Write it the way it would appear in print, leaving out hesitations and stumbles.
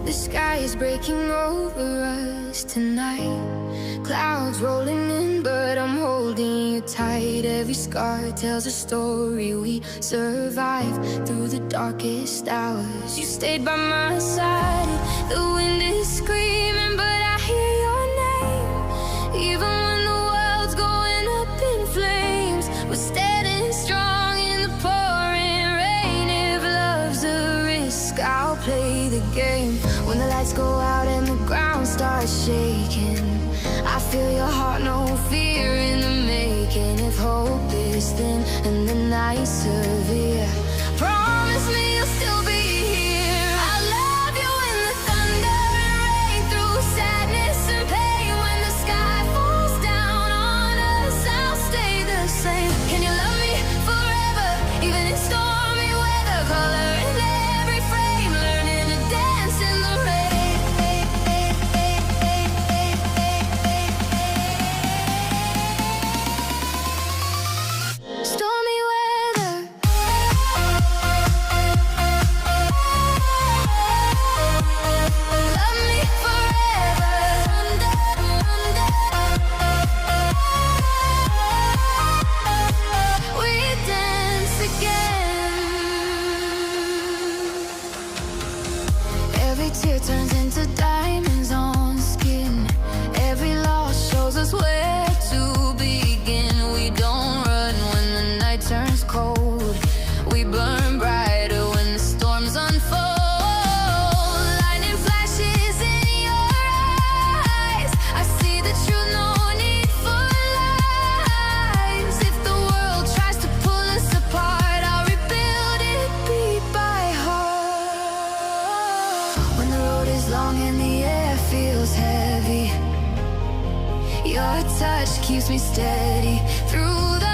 The sky is breaking over us tonight. Clouds rolling in, but I'm holding you tight. Every scar tells a story. We survived through the darkest hours. You stayed by my side. The wind is screaming, but I hear your name. Even when the world's going up in flames, we're standing strong in the pouring rain. If love's a risk, I'll play the game. When the lights go out and the ground starts shaking, I feel your heart, no fear in the making. If hope is thin and the nights severe, promise me you'll still be here. I love you in the thunder and rain, through sadness and pain. When the sky falls down on us, I'll stay the same. Can you love me forever, even in stormy weather? Color in every frame, learning to dance in the rain. Stormy weather. Love me forever. We dance again. Every tear turns into diamonds on skin. Every loss shows us where to begin. We don't run when the night turns cold. We burn brighter when the storms unfold. Lightning flashes in your eyes. I see the truth, no need for lies. If the world tries to pull us apart, I'll rebuild it beat by heart. When the road is long and the air feels heavy, your touch keeps me steady through the